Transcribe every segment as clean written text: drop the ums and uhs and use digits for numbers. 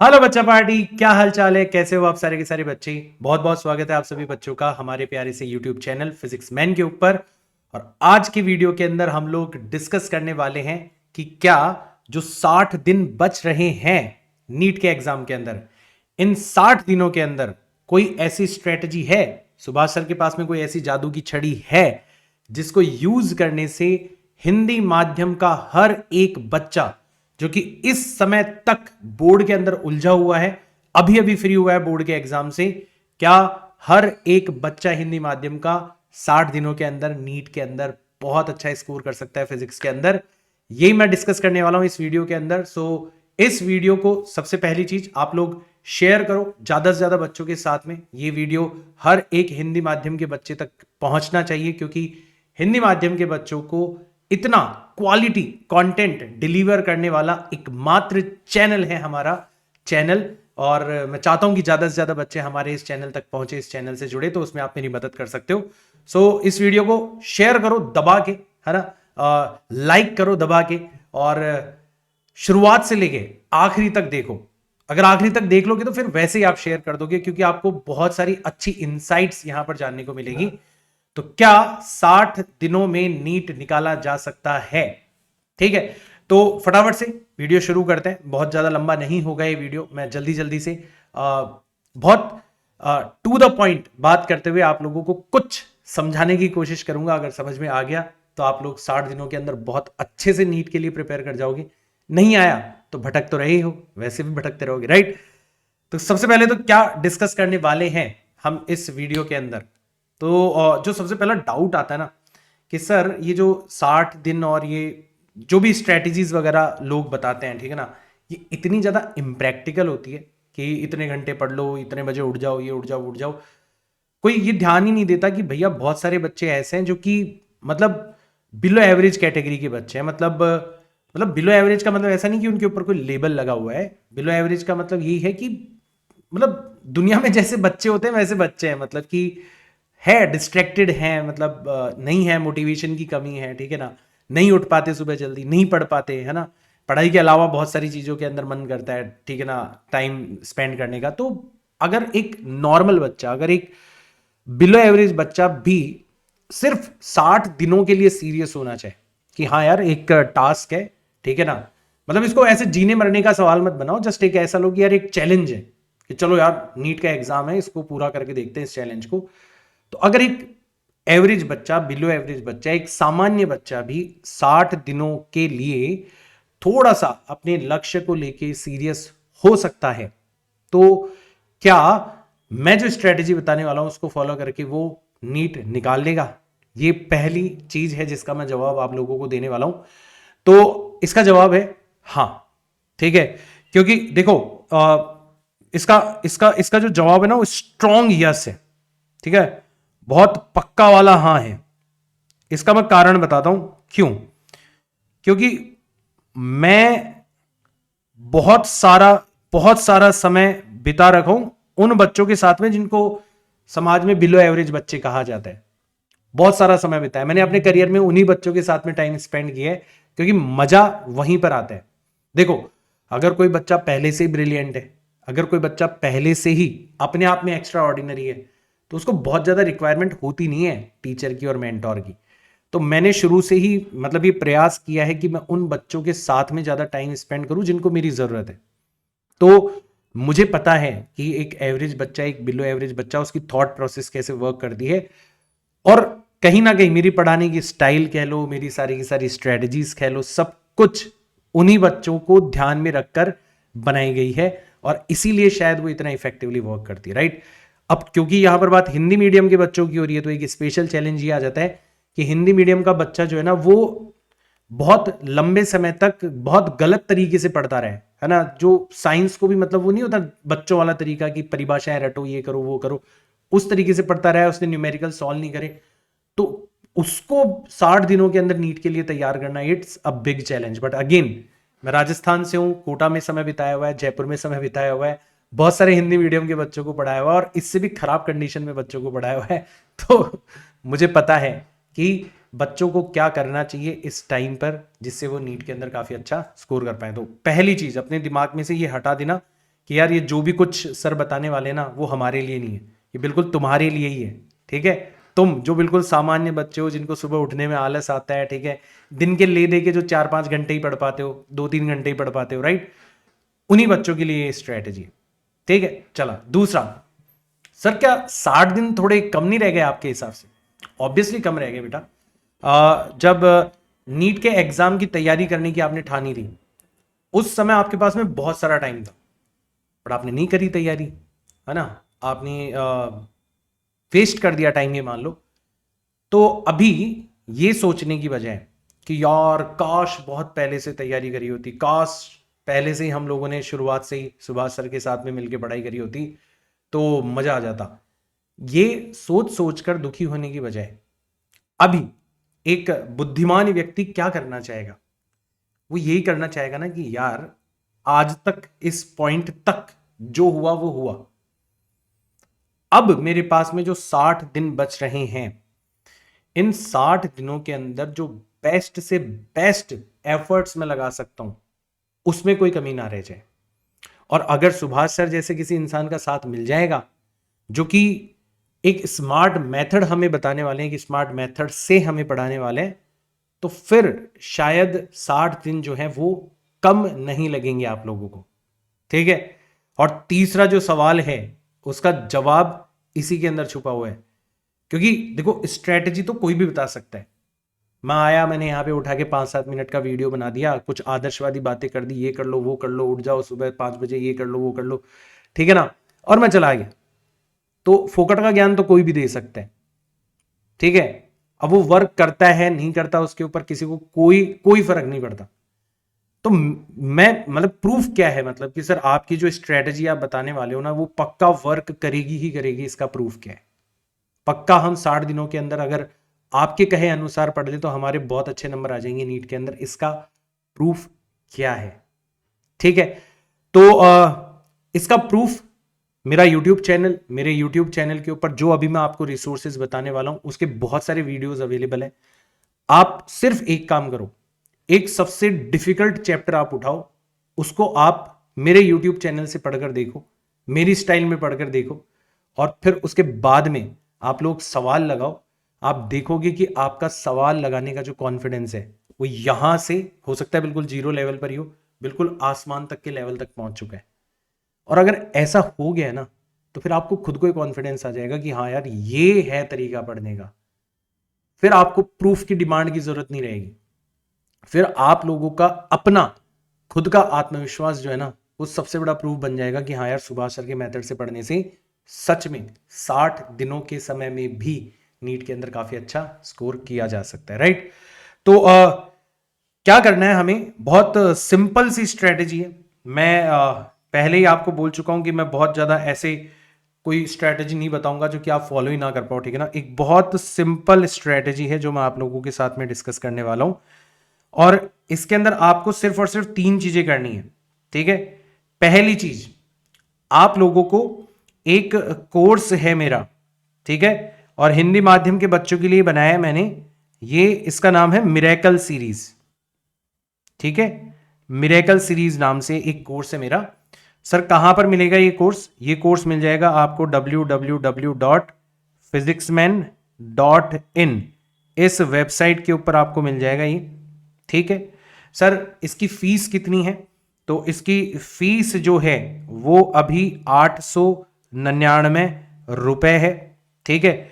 Hello बच्चा party, क्या हाल चाल है? कैसे हो आप सारे के सारे बच्चे? बहुत बहुत स्वागत है आप सभी बच्चों का हमारे प्यारे से यूट्यूब चैनल फिजिक्स मैन के ऊपर। और आज की वीडियो के अंदर हम लोग डिस्कस करने वाले हैं कि क्या जो 60 दिन बच रहे हैं नीट के एग्जाम के अंदर, इन 60 दिनों के अंदर कोई ऐसी स्ट्रेटजी है, सुभाष सर के पास में कोई ऐसी जादू की छड़ी है जिसको यूज करने से हिंदी माध्यम का हर एक बच्चा जो कि इस समय तक बोर्ड के अंदर उलझा हुआ है, अभी अभी फ्री हुआ है बोर्ड के एग्जाम से, क्या हर एक बच्चा हिंदी माध्यम का 60 दिनों के अंदर नीट के अंदर बहुत अच्छा स्कोर कर सकता है फिजिक्स के अंदर? यही मैं डिस्कस करने वाला हूं इस वीडियो के अंदर। इस वीडियो को सबसे पहली चीज आप लोग शेयर करो ज्यादा से ज्यादा बच्चों के साथ में। ये वीडियो हर एक हिंदी माध्यम के बच्चे तक पहुंचना चाहिए, क्योंकि हिंदी माध्यम के बच्चों को इतना क्वालिटी कंटेंट डिलीवर करने वाला एकमात्र चैनल है हमारा चैनल। और मैं चाहता हूं कि ज्यादा से ज्यादा बच्चे हमारे इस चैनल तक पहुंचे, इस चैनल से जुड़े, तो उसमें आप मेरी मदद कर सकते हो। इस वीडियो को शेयर करो दबा के, है ना, लाइक करो दबा के, और शुरुआत से लेके आखिरी तक देखो। अगर आखिरी तक देख लोगे तो फिर वैसे ही आप शेयर कर दोगे, क्योंकि आपको बहुत सारी अच्छी इंसाइट्स यहां पर जानने को मिलेगी। तो क्या 60 दिनों में नीट निकाला जा सकता है? ठीक है, तो फटाफट से वीडियो शुरू करते हैं। बहुत ज्यादा लंबा नहीं होगा ये वीडियो, मैं जल्दी जल्दी से बहुत टू द पॉइंट बात करते हुए आप लोगों को कुछ समझाने की कोशिश करूंगा। अगर समझ में आ गया तो आप लोग 60 दिनों के अंदर बहुत अच्छे से नीट के लिए प्रिपेयर कर जाओगे। नहीं आया तो भटक तो रहे हो, वैसे भी भटकते रहोगे, राइट? तो सबसे पहले तो क्या डिस्कस करने वाले हैं हम इस वीडियो के अंदर? तो जो सबसे पहला डाउट आता है ना कि सर ये जो 60 दिन और ये जो भी स्ट्रेटजीज वगैरह लोग बताते हैं, ठीक है ना, ये इतनी ज्यादा इम्प्रैक्टिकल होती है कि इतने घंटे पढ़ लो, इतने बजे उठ जाओ, ये उठ जाओ उठ जाओ। कोई ये ध्यान ही नहीं देता कि भैया बहुत सारे बच्चे ऐसे हैं जो कि मतलब बिलो एवरेज कैटेगरी के बच्चे हैं। मतलब बिलो एवरेज का मतलब ऐसा नहीं कि उनके ऊपर कोई लेबल लगा हुआ है। बिलो एवरेज का मतलब यही है कि मतलब दुनिया में जैसे बच्चे होते हैं वैसे बच्चे हैं, मतलब कि है डिस्ट्रैक्टेड हैं, मतलब नहीं है, मोटिवेशन की कमी है, ठीक है ना, नहीं उठ पाते सुबह जल्दी, नहीं पढ़ पाते, है ना, पढ़ाई के अलावा बहुत सारी चीज़ों के अंदर मन करता है, ठीक है ना, टाइम स्पेंड करने का। तो अगर एक नॉर्मल बच्चा, अगर एक बिलो एवरेज बच्चा भी सिर्फ 60 दिनों के लिए सीरियस होना चाहिए कि हाँ यार एक टास्क है, ठीक है ना, मतलब इसको ऐसे जीने मरने का सवाल मत बनाओ, जस्ट एक ऐसा लो कि यार एक चैलेंज है कि चलो यार नीट का एग्जाम है, इसको पूरा करके देखते हैं इस चैलेंज को। तो अगर एक एवरेज बच्चा, बिलो एवरेज बच्चा, एक सामान्य बच्चा भी 60 दिनों के लिए थोड़ा सा अपने लक्ष्य को लेके सीरियस हो सकता है, तो क्या मैं जो स्ट्रेटेजी बताने वाला हूं उसको फॉलो करके वो नीट निकाल लेगा? ये पहली चीज है जिसका मैं जवाब आप लोगों को देने वाला हूं। तो इसका जवाब है हाँ, ठीक है। क्योंकि देखो, इसका इसका इसका जो जवाब है ना वो स्ट्रॉन्ग यस है, ठीक है, बहुत पक्का वाला हाँ है। इसका मैं कारण बताता हूं क्यों। क्योंकि मैं बहुत सारा समय बिता रखा हूं उन बच्चों के साथ में जिनको समाज में बिलो एवरेज बच्चे कहा जाता है। बहुत सारा समय बिताया मैंने अपने करियर में, उन्हीं बच्चों के साथ में टाइम स्पेंड किया है, क्योंकि मजा वहीं पर आता है। देखो, अगर कोई बच्चा पहले से ही ब्रिलियंट है, अगर कोई बच्चा पहले से ही अपने आप में एक्स्ट्रा ऑर्डिनरी है, तो उसको बहुत ज्यादा रिक्वायरमेंट होती नहीं है टीचर की और मेंटोर की। तो मैंने शुरू से ही मतलब ये प्रयास किया है कि मैं उन बच्चों के साथ में ज्यादा टाइम स्पेंड करूं जिनको मेरी जरूरत है। तो मुझे पता है कि एक एवरेज बच्चा, एक बिलो एवरेज बच्चा, उसकी थॉट प्रोसेस कैसे वर्क करती है। और कहीं ना कहीं मेरी पढ़ाने की स्टाइल कह लो, मेरी सारी की सारी स्ट्रेटजीज कह लो, सब कुछ उन्हीं बच्चों को ध्यान में रखकर बनाई गई है, और इसीलिए शायद वो इतना इफेक्टिवली वर्क करती है, राइट? अब क्योंकि यहां पर बात हिंदी मीडियम के बच्चों की हो रही है, तो एक स्पेशल चैलेंज ये आ जाता है कि हिंदी मीडियम का बच्चा जो है ना, वो बहुत लंबे समय तक बहुत गलत तरीके से पढ़ता रहे, है ना, जो साइंस को भी मतलब वो नहीं होता बच्चों वाला तरीका कि परिभाषाएं रटो, ये करो वो करो, उस तरीके से पढ़ता रहा है, उसने न्यूमेरिकल सॉल्व नहीं करे, तो उसको 60 दिनों के अंदर नीट के लिए तैयार करना, it's a big challenge. But again, मैं राजस्थान से हूं, कोटा में समय बिताया हुआ है, जयपुर में समय बिताया हुआ है, बहुत सारे हिंदी मीडियम के बच्चों को पढ़ाया हुआ है, और इससे भी खराब कंडीशन में बच्चों को पढ़ाया हुआ है। तो मुझे पता है कि बच्चों को क्या करना चाहिए इस टाइम पर जिससे वो नीट के अंदर काफी अच्छा स्कोर कर पाए। तो पहली चीज अपने दिमाग में से ये हटा देना कि यार ये जो भी कुछ सर बताने वाले ना वो हमारे लिए नहीं है, ये बिल्कुल तुम्हारे लिए ही है। ठीक है, तुम जो बिल्कुल सामान्य बच्चे हो, जिनको सुबह उठने में आलस आता है, ठीक है, दिन के ले दे के जो 4-5 घंटे ही पढ़ पाते हो, 2-3 घंटे ही पढ़ पाते हो, राइट, उन्हीं बच्चों के लिए ये स्ट्रेटेजी है। ठीक है, चला दूसरा, सर क्या 60 दिन थोड़े कम नहीं रह गए आपके हिसाब से? ऑब्वियसली कम रह गए बेटा। जब नीट के एग्जाम की तैयारी करने की आपने ठानी थी, उस समय आपके पास में बहुत सारा टाइम था, पर आपने नहीं करी तैयारी, है ना, आपने वेस्ट कर दिया टाइम, ये मान लो। तो अभी ये सोचने की बजाय कि यार काश बहुत पहले से तैयारी करी होती, काश पहले से ही हम लोगों ने शुरुआत से ही सुभाष सर के साथ में मिलकर पढ़ाई करी होती तो मजा आ जाता, ये सोच सोच कर दुखी होने की बजाय अभी एक बुद्धिमान व्यक्ति क्या करना चाहेगा? वो यही करना चाहेगा ना कि यार आज तक इस पॉइंट तक जो हुआ वो हुआ, अब मेरे पास में जो 60 दिन बच रहे हैं, इन 60 दिनों के अंदर जो बेस्ट से बेस्ट एफर्ट्स मैं लगा सकता हूं, उसमें कोई कमी ना रह जाए। और अगर सुभाष सर जैसे किसी इंसान का साथ मिल जाएगा जो कि एक स्मार्ट मेथड हमें बताने वाले हैं, कि स्मार्ट मेथड से हमें पढ़ाने वाले हैं, तो फिर शायद 60 दिन जो है वो कम नहीं लगेंगे आप लोगों को। ठीक है, और तीसरा जो सवाल है उसका जवाब इसी के अंदर छुपा हुआ है, क्योंकि देखो स्ट्रेटजी तो कोई भी बता सकता है। मैं आया, मैंने यहाँ पे उठा के 5-7 मिनट का वीडियो बना दिया, कुछ आदर्शवादी बातें कर दी, ये कर लो वो कर लो, उठ जाओ सुबह 5 बजे, ये कर लो वो कर लो, ठीक है ना, और मैं चला गया। तो फोकट का ज्ञान तो कोई भी दे सकता है, ठीक है। अब वो वर्क करता है नहीं करता उसके ऊपर किसी को कोई फर्क नहीं पड़ता। तो मैं मतलब प्रूफ क्या है, मतलब कि सर आपकी जो स्ट्रेटजी आप बताने वाले हो ना वो पक्का वर्क करेगी ही करेगी, इसका प्रूफ क्या है? पक्का हम 60 दिनों के अंदर अगर आपके कहे अनुसार पढ़ ले तो हमारे बहुत अच्छे नंबर आ जाएंगे नीट के अंदर, इसका प्रूफ क्या है? ठीक है, तो इसका प्रूफ मेरा YouTube चैनल, मेरे YouTube चैनल के ऊपर जो अभी मैं आपको रिसोर्सेज बताने वाला हूं उसके बहुत सारे वीडियोस अवेलेबल है। आप सिर्फ एक काम करो, एक सबसे डिफिकल्ट चैप्टर आप उठाओ, उसको आप मेरे YouTube चैनल से पढ़कर देखो, मेरी स्टाइल में पढ़कर देखो, और फिर उसके बाद में आप लोग सवाल लगाओ। आप देखोगे कि आपका सवाल लगाने का जो कॉन्फिडेंस है वो यहां से हो सकता है बिल्कुल जीरो लेवल पर ही हो, बिल्कुल आसमान तक के लेवल तक पहुंच चुका है। और अगर ऐसा हो गया ना तो फिर आपको खुद को ही कॉन्फिडेंस आ जाएगा कि हाँ यार ये है तरीका पढ़ने का। फिर आपको प्रूफ की डिमांड की जरूरत नहीं रहेगी। फिर आप लोगों का अपना खुद का आत्मविश्वास जो है ना वो सबसे बड़ा प्रूफ बन जाएगा कि हाँ यार सुभाष सर के मेथड से पढ़ने से सच में 60 दिनों के समय में भी नीट के अंदर काफी अच्छा स्कोर किया जा सकता है, राइट। तो क्या करना है हमें, बहुत सिंपल सी स्ट्रेटेजी है। मैं पहले ही आपको बोल चुका हूं कि मैं बहुत ज्यादा ऐसे कोई स्ट्रेटेजी नहीं बताऊंगा जो कि आप फॉलो ही ना कर पाओ, ठीक है ना। एक बहुत सिंपल स्ट्रेटेजी है जो मैं आप लोगों के साथ में डिस्कस करने वाला हूं, और इसके अंदर आपको सिर्फ और सिर्फ 3 चीजें करनी है, ठीक है। पहली चीज, आप लोगों को एक कोर्स है मेरा, ठीक है, और हिंदी माध्यम के बच्चों के लिए बनाया है मैंने, ये इसका नाम है मिरेकल सीरीज, ठीक है। मिरेकल सीरीज नाम से एक कोर्स है मेरा। सर कहां पर मिलेगा ये कोर्स? ये कोर्स मिल जाएगा आपको www.physicsman.in, इस वेबसाइट के ऊपर आपको मिल जाएगा ये, ठीक है। सर इसकी फीस कितनी है? तो इसकी फीस जो है वो अभी 899 रुपए है, ठीक है।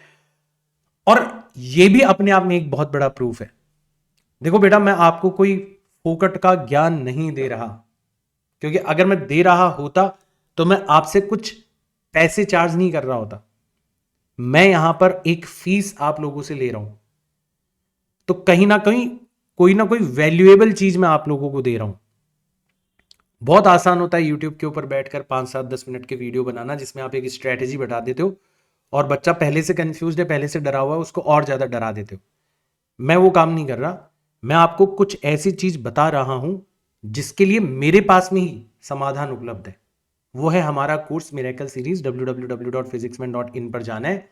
और ये भी अपने आप में एक बहुत बड़ा प्रूफ है। देखो बेटा, मैं आपको कोई फोकट का ज्ञान नहीं दे रहा, क्योंकि अगर मैं दे रहा होता तो मैं आपसे कुछ पैसे चार्ज नहीं कर रहा होता। मैं यहां पर एक फीस आप लोगों से ले रहा हूं, तो कहीं ना कोई वैल्यूएबल चीज मैं आप लोगों को दे रहा हूं। बहुत आसान होता है यूट्यूब के ऊपर बैठकर 5-7-10 मिनट के वीडियो बनाना जिसमें आप एक स्ट्रेटेजी बता देते हो और बच्चा पहले से कंफ्यूज है, पहले से डरा हुआ है, उसको और ज्यादा डरा देते हो। मैं वो काम नहीं कर रहा। मैं आपको कुछ ऐसी चीज बता रहा हूं जिसके लिए मेरे पास में ही समाधान उपलब्ध है। वो है हमारा कोर्स मिरेकल सीरीज। www.physicsman.in पर जाना है,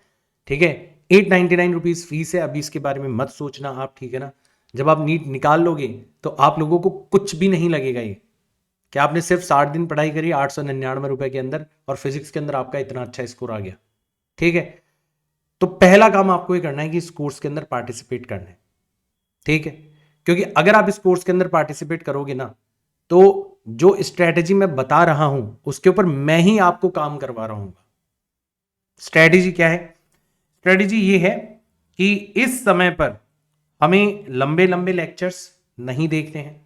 ठीक है। 899 रुपीज फीस है। अभी इसके बारे में मत सोचना आप, ठीक है ना। जब आप नीट निकाल लोगे तो आप लोगों को कुछ भी नहीं लगेगा ये कि आपने सिर्फ 60 दिन पढ़ाई करी 899 रुपए के अंदर और फिजिक्स के अंदर आपका इतना अच्छा स्कोर आ गया। ठीक है, तो पहला काम आपको ये करना है कि इस कोर्स के अंदर पार्टिसिपेट करना है। ठीक है, क्योंकि अगर आप इस कोर्स के अंदर पार्टिसिपेट करोगे ना, तो जो स्ट्रेटेजी मैं बता रहा हूं उसके ऊपर मैं ही आपको काम करवा रहा हूं। स्ट्रेटेजी क्या है? स्ट्रेटेजी ये है कि इस समय पर हमें लंबे लंबे लेक्चर्स नहीं देखने हैं,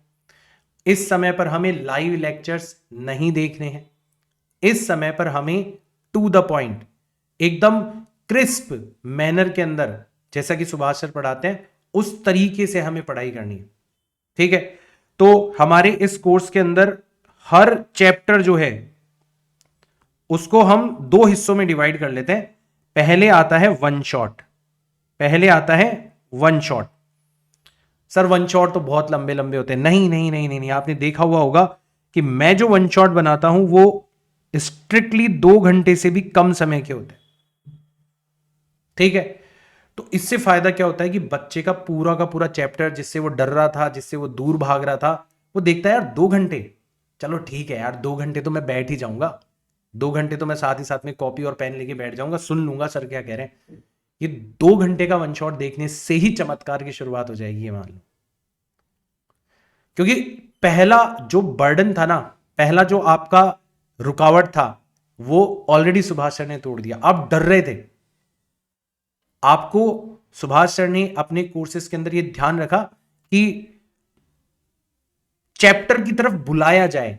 इस समय पर हमें लाइव लेक्चर्स नहीं देखने हैं, इस समय पर हमें टू द पॉइंट एकदम क्रिस्प मैनर के अंदर, जैसा कि सुभाष सर पढ़ाते हैं उस तरीके से हमें पढ़ाई करनी है। ठीक है, तो हमारे इस कोर्स के अंदर हर चैप्टर जो है उसको हम दो हिस्सों में डिवाइड कर लेते हैं। पहले आता है वन शॉट, पहले आता है one shot. Sir one shot तो बहुत लंबे लंबे होते हैं। नहीं नहीं नहीं नहीं, नहीं। आपने देखा हुआ होगा कि मैं जो वन शॉट बनाता हूं वो स्ट्रिक्टली 2 घंटे से भी कम समय के होते हैं। ठीक है, तो इससे फायदा क्या होता है कि बच्चे का पूरा चैप्टर जिससे वो डर रहा था, जिससे वो दूर भाग रहा था, वो देखता है यार 2 घंटे, चलो ठीक है यार 2 घंटे तो मैं बैठ ही जाऊंगा, 2 घंटे तो मैं साथ ही साथ में कॉपी और पेन लेके बैठ जाऊंगा, सुन लूंगा सर क्या कह रहे हैं। ये 2 घंटे का वन शॉट देखने से ही चमत्कार की शुरुआत हो जाएगी, ये मान लो। क्योंकि पहला जो बर्डन था ना, पहला जो आपका रुकावट था, वो ऑलरेडी सुभाष सर ने तोड़ दिया। आप डर रहे थे, आपको सुभाष सर ने अपने कोर्सेज के अंदर ये ध्यान रखा कि चैप्टर की तरफ बुलाया जाए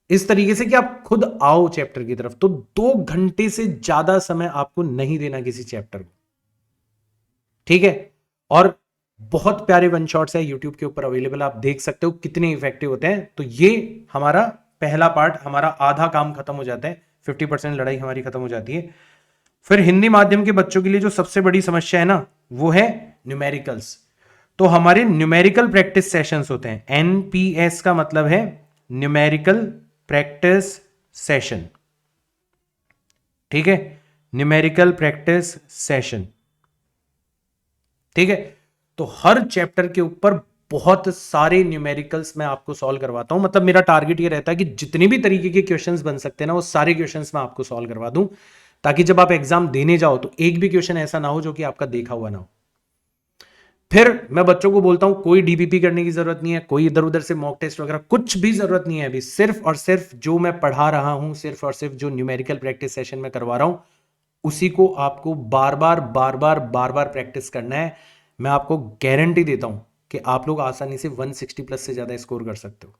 इस तरीके से कि आप खुद आओ चैप्टर की तरफ। तो 2 घंटे से ज्यादा समय आपको नहीं देना किसी चैप्टर को। ठीक है, और बहुत प्यारे वन शॉट्स है यूट्यूब के ऊपर अवेलेबल, आप देख सकते हो कितने इफेक्टिव होते हैं। तो ये हमारा पहला पार्ट, हमारा आधा काम खत्म हो जाता है, 50% लड़ाई हमारी खत्म हो जाती है। फिर हिंदी माध्यम के बच्चों के लिए जो सबसे बड़ी समस्या है ना, वो है न्यूमेरिकल्स। तो हमारे न्यूमेरिकल प्रैक्टिस सेशंस होते हैं। एनपीएस का मतलब है न्यूमेरिकल प्रैक्टिस सेशन। ठीक है, न्यूमेरिकल प्रैक्टिस सेशन। ठीक है, तो हर चैप्टर के ऊपर बहुत सारे न्यूमेरिकल्स मैं आपको सॉल्व करवाता हूं। मतलब मेरा टारगेट ये रहता है कि जितने भी तरीके के क्वेश्चंस बन सकते हैं ना, वो सारे क्वेश्चंस मैं आपको सॉल्व करवा दूं, ताकि जब आप एग्जाम देने जाओ तो एक भी क्वेश्चन ऐसा ना हो जो कि आपका देखा हुआ ना हो। फिर मैं बच्चों को बोलता हूं कोई डीपीपी करने की जरूरत नहीं है, कोई इधर उधर से मॉक टेस्ट वगैरह कुछ भी जरूरत नहीं है। अभी सिर्फ और सिर्फ जो मैं पढ़ा रहा हूं, सिर्फ और सिर्फ जो न्यूमेरिकल प्रैक्टिस सेशन में करवा रहा हूं, उसी को आपको बार बार प्रैक्टिस करना है। मैं आपको गारंटी देता हूं कि आप लोग आसानी से 160 प्लस से ज्यादा स्कोर कर सकते हो।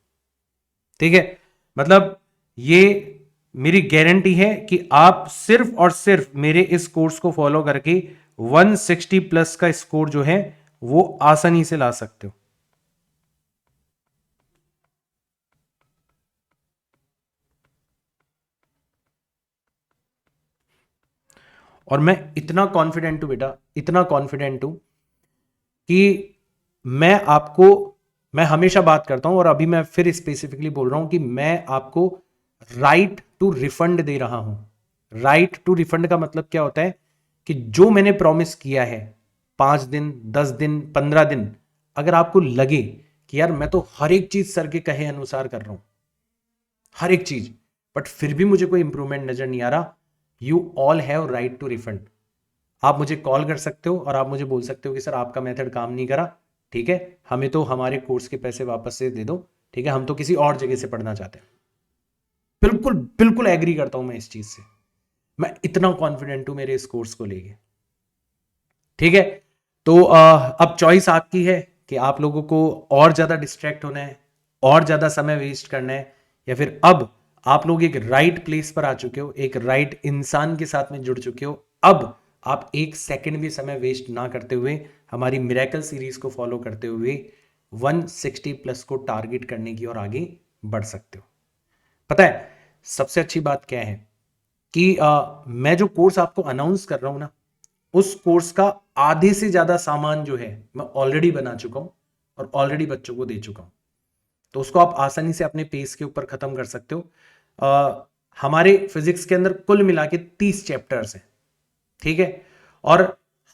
ठीक है, मतलब ये मेरी गारंटी है कि आप सिर्फ और सिर्फ मेरे इस कोर्स को फॉलो करके 160 प्लस का स्कोर जो है वो आसानी से ला सकते हो। और मैं इतना कॉन्फिडेंट हूं बेटा, इतना कॉन्फिडेंट हूं कि मैं हमेशा बात करता हूं और अभी मैं फिर स्पेसिफिकली बोल रहा हूं कि मैं आपको राइट टू रिफंड दे रहा हूं। राइट टू रिफंड का मतलब क्या होता है कि जो मैंने प्रॉमिस किया है 5 दिन, 10 दिन, 15 दिन, अगर आपको लगे कि यार मैं तो हर एक चीज सर के कहे अनुसार कर रहा हूं, हर एक चीज, बट फिर भी मुझे कोई इंप्रूवमेंट नजर नहीं आ रहा, you all have right to refund. आप मुझे कॉल कर सकते हो और आप मुझे बोल सकते हो कि सर आपका मेथड काम नहीं करा, ठीक है, हमें तो हमारे कोर्स के पैसे वापस से दे दो, ठीक है, हम तो किसी और जगह से पढ़ना चाहते हैं। बिल्कुल बिल्कुल एग्री करता हूं मैं इस चीज से। मैं इतना कॉन्फिडेंट हूं मेरे इस कोर्स को लेके। ठीक है, तो अब चॉइस आपकी है कि आप लोगों को और ज्यादा डिस्ट्रैक्ट होना है, और ज्यादा समय वेस्ट करना है, या फिर अब आप लोग एक राइट प्लेस पर आ चुके हो, एक राइट इंसान के साथ में जुड़ चुके हो। अब आप एक सेकंड भी समय वेस्ट ना करते हुए हमारी मिरेकल सीरीज को फॉलो करते हुए 160 प्लस को टारगेट करने की और आगे बढ़ सकते हो। पता है सबसे अच्छी बात क्या है कि मैं जो कोर्स आपको अनाउंस कर रहा हूं ना, उस कोर्स का आधे से ज्यादा सामान जो है मैं ऑलरेडी बना चुका हूं और ऑलरेडी बच्चों को दे चुका हूं। तो उसको आप आसानी से अपने पेस के ऊपर खत्म कर सकते हो। हमारे फिजिक्स के अंदर कुल मिला के 30 चैप्टर्स हैं। ठीक है, और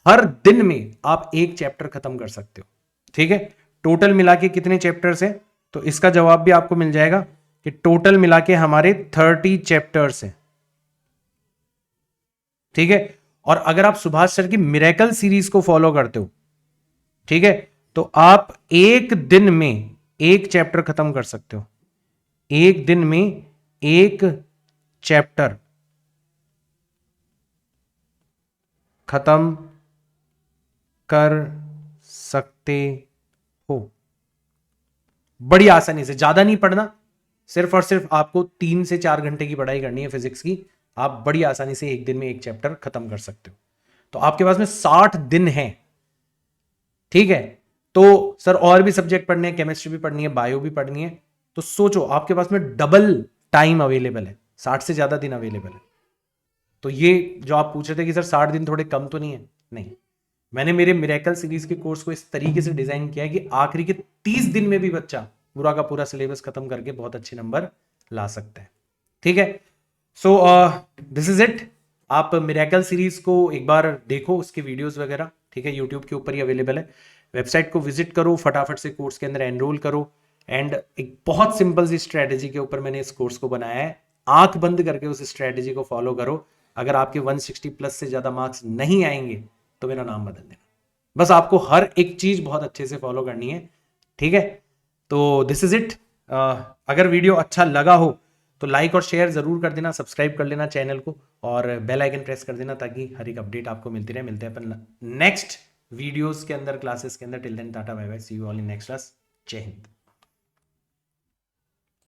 हर दिन में आप एक चैप्टर खत्म कर सकते हो। ठीक है, टोटल मिला के कितने चैप्टर्स हैं? तो इसका जवाब भी आपको मिल जाएगा कि टोटल मिला के हमारे 30 चैप्टर्स हैं। ठीक है, और अगर आप सुभाष सर की मिरेकल सीरीज को फॉलो करते हो, ठीक है, तो आप एक दिन में एक चैप्टर खत्म कर सकते हो। एक दिन में एक चैप्टर खत्म कर सकते हो बड़ी आसानी से। ज्यादा नहीं पढ़ना, सिर्फ और सिर्फ आपको 3 से 4 घंटे की पढ़ाई करनी है फिजिक्स की, आप बड़ी आसानी से एक दिन में एक चैप्टर खत्म कर सकते हो। तो आपके पास में 60 दिन है। ठीक है, तो सर और भी सब्जेक्ट पढ़ने हैं, केमिस्ट्री भी पढ़नी है, बायो भी पढ़नी है, तो सोचो आपके पास में डबल टाइम अवेलेबल है, 60 से ज्यादा दिन अवेलेबल है। तो ये जो आप पूछ रहे थे कि सर 60 दिन थोड़े कम तो नहीं है, नहीं, मैंने मेरे मिरेकल सीरीज के कोर्स को इस तरीके से डिजाइन किया है कि आखिरी के 30 दिन में भी बच्चा पूरा का पूरा सिलेबस खत्म करके बहुत अच्छे नंबर ला सकता है। ठीक है, सो दिस इज इट। आप मिरेकल सीरीज को एक बार देखो, उसके वीडियोस वगैरह, ठीक है, यूट्यूब के ऊपर ही अवेलेबल है। वेबसाइट को विजिट करो, फटाफट से कोर्स के अंदर एनरोल करो। एंड एक बहुत सिंपल सी स्ट्रेटेजी के ऊपर मैंने इस कोर्स को बनाया है, आंख बंद करके उस स्ट्रेटेजी को फॉलो करो। अगर आपके 160 प्लस से ज्यादा मार्क्स नहीं आएंगे तो मेरा नाम बदल देना। बस आपको हर एक चीज बहुत अच्छे से फॉलो करनी है। ठीक है, तो दिस इज इट। अगर वीडियो अच्छा लगा हो तो लाइक और शेयर जरूर कर देना, सब्सक्राइब कर लेना चैनल को और बेल आइकन प्रेस कर देना ताकि हर एक अपडेट आपको मिलती रहे। मिलते हैं अपन नेक्स्ट वीडियोस के अंदर, क्लासेस के अंदर। Till then tata bye bye, see you all in next class. जय हिंद।